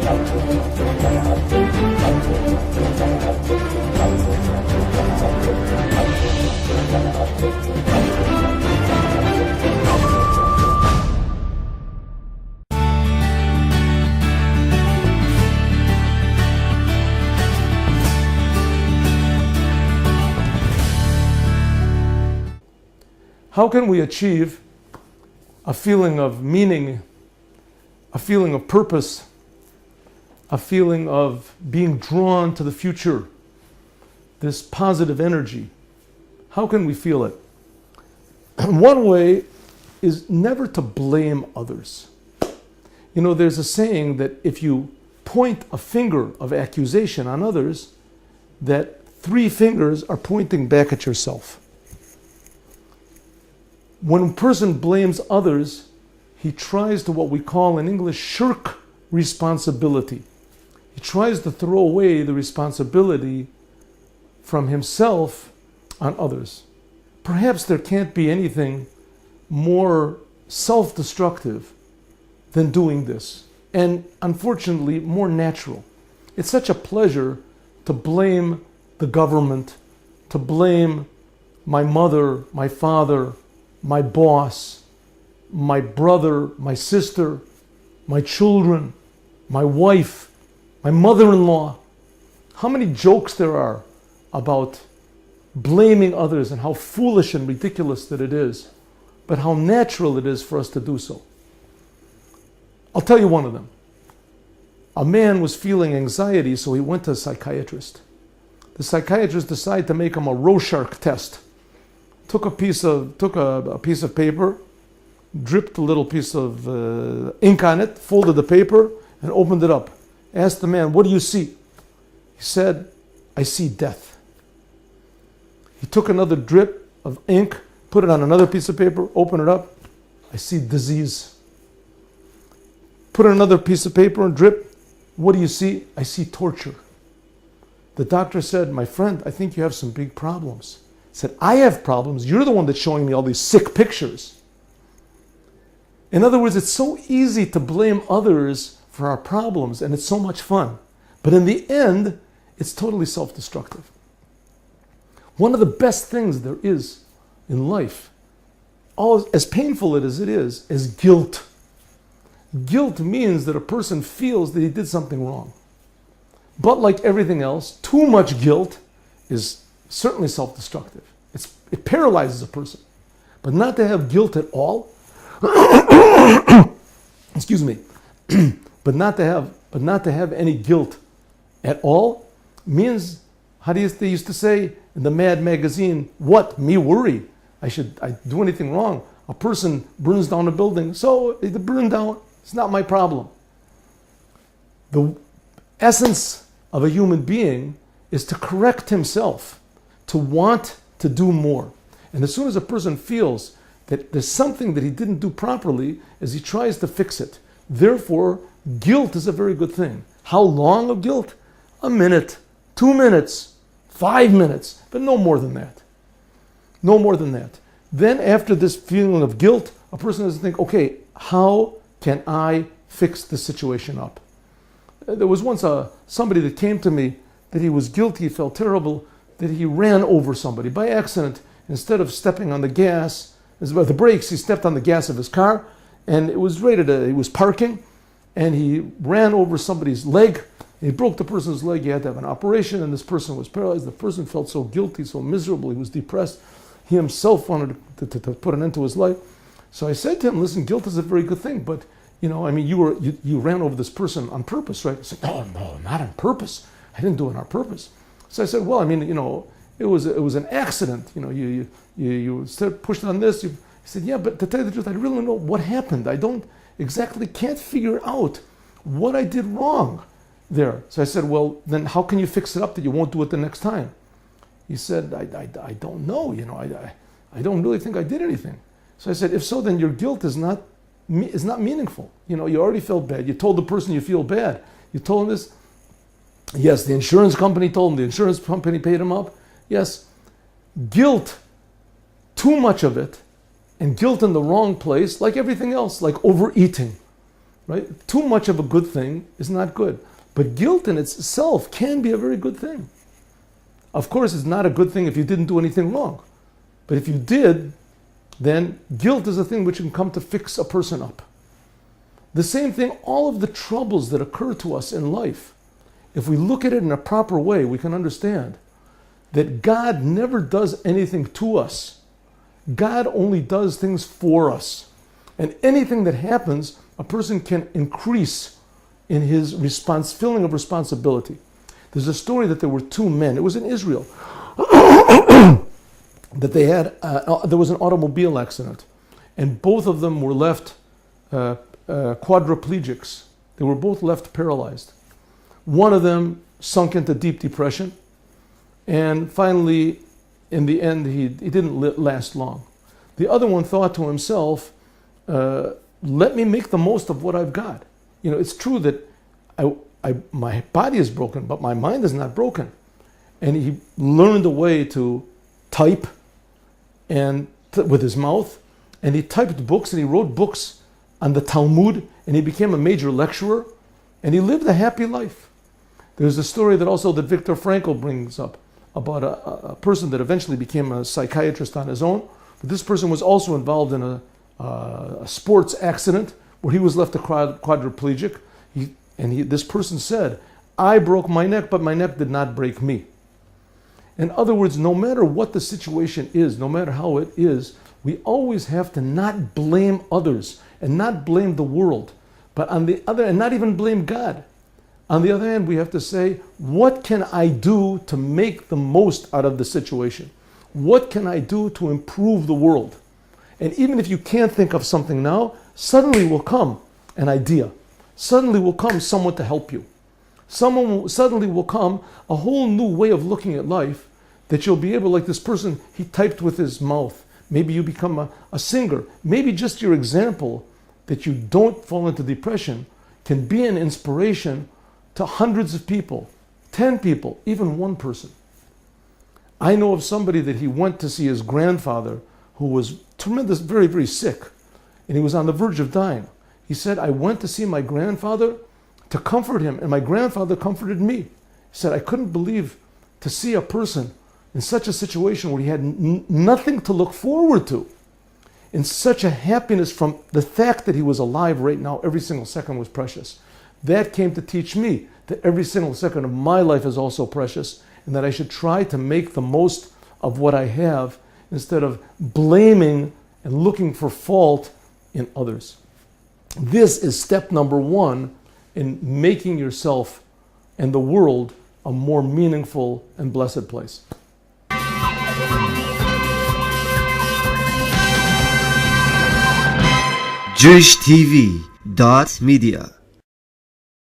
How can we achieve a feeling of meaning, a feeling of purpose, a feeling of being drawn to the future, this positive energy? How can we feel it? One way is never to blame others. You know, there's a saying that if you point a finger of accusation on others, that 3 fingers are pointing back at yourself. When a person blames others, he tries to, what we call in English, shirk responsibility. He tries to throw away the responsibility from himself on others. Perhaps there can't be anything more self-destructive than doing this, and unfortunately more natural. It's such a pleasure to blame the government, to blame my mother, my father, my boss, my brother, my sister, my children, my wife, my mother-in-law. How many jokes there are about blaming others and how foolish and ridiculous that it is, but how natural it is for us to do so. I'll tell you one of them. A man was feeling anxiety, so he went to a psychiatrist. The psychiatrist decided to make him a Rorschach test. Took a piece of paper, dripped a little piece of ink on it, folded the paper, and opened it up. Asked the man, "What do you see?" He said, "I see death." He took another drip of ink, put it on another piece of paper, opened it up. "I see disease." Put another piece of paper and drip. "What do you see?" "I see torture." The doctor said, "My friend, I think you have some big problems." He said, "I have problems. You're the one that's showing me all these sick pictures." In other words, it's so easy to blame others for our problems, and it's so much fun. But in the end, it's totally self-destructive. One of the best things there is in life, as painful as it is guilt. Guilt means that a person feels that he did something wrong. But like everything else, too much guilt is certainly self-destructive. It paralyzes a person. But not to have guilt at all, excuse me, but not to have any guilt at all means, they used to say in the Mad magazine, "What, me worry? I do anything wrong? A person burns down a building, so it burned down. It's not my problem." The essence of a human being is to correct himself, to want to do more. And as soon as a person feels that there's something that he didn't do properly, as he tries to fix it. Therefore, guilt is a very good thing. How long of guilt? A minute, 2 minutes, 5 minutes, but no more than that. No more than that. Then after this feeling of guilt, a person has to think, okay, how can I fix the situation up? There was once somebody that came to me that he was guilty, he felt terrible, that he ran over somebody by accident. Instead of stepping on the gas, the brakes, he stepped on the gas of his car, and it was he was parking, and he ran over somebody's leg. He broke the person's leg. He had to have an operation, and this person was paralyzed. The person felt so guilty, so miserable. He was depressed. He himself wanted to put an end to his life. So I said to him, "Listen, guilt is a very good thing, but you ran over this person on purpose, right?" He said, "No, not on purpose. I didn't do it on purpose." So I said, "Well, it was an accident. You pushed on this." He said, "Yeah, but to tell you the truth, I really don't know what happened. I can't figure out what I did wrong there." So I said, "Well, then how can you fix it up that you won't do it the next time?" He said, I don't know. I don't really think I did anything." So I said, "If so, then your guilt is not meaningful. You already felt bad. You told the person you feel bad. You told him this. Yes, the insurance company told him. The insurance company paid him up. Yes, guilt, too much of it, and guilt in the wrong place, like everything else, like overeating. right? Too much of a good thing is not good. But guilt in itself can be a very good thing. Of course, it's not a good thing if you didn't do anything wrong. But if you did, then guilt is a thing which can come to fix a person up. The same thing, all of the troubles that occur to us in life, if we look at it in a proper way, we can understand that God never does anything to us. God only does things for us. And anything that happens, a person can increase in his feeling of responsibility. There's a story that there were two men, it was in Israel, that they had, there was an automobile accident, and both of them were left quadriplegics. They were both left paralyzed. One of them sunk into deep depression, and finally, in the end, he didn't last long. The other one thought to himself, let me make the most of what I've got. You know, it's true that my body is broken, but my mind is not broken. And he learned a way to type and with his mouth, and he typed books and he wrote books on the Talmud, and he became a major lecturer, and he lived a happy life. There's a story that also that Viktor Frankl brings up about a person that eventually became a psychiatrist on his own, but this person was also involved in a sports accident where he was left a quadriplegic. This person said, I broke my neck, but my neck did not break me. In other words, no matter what the situation is, no matter how it is, we always have to not blame others and not blame the world, but on the other, and not even blame God. On the other hand, we have to say, what can I do to make the most out of the situation? What can I do to improve the world? And even if you can't think of something now, suddenly will come an idea. Suddenly will come someone to help you. Suddenly will come a whole new way of looking at life that you'll be able, like this person, he typed with his mouth. Maybe you become a singer. Maybe just your example that you don't fall into depression can be an inspiration to hundreds of people, 10 people, even one person. I know of somebody that he went to see his grandfather who was tremendous, very, very sick, and he was on the verge of dying. He said, I went to see my grandfather to comfort him, and my grandfather comforted me. He said, I couldn't believe to see a person in such a situation where he had nothing to look forward to, in such a happiness from the fact that he was alive right now. Every single second was precious. That came to teach me that every single second of my life is also precious, and that I should try to make the most of what I have instead of blaming and looking for fault in others. This is step number one in making yourself and the world a more meaningful and blessed place. JewishTV.media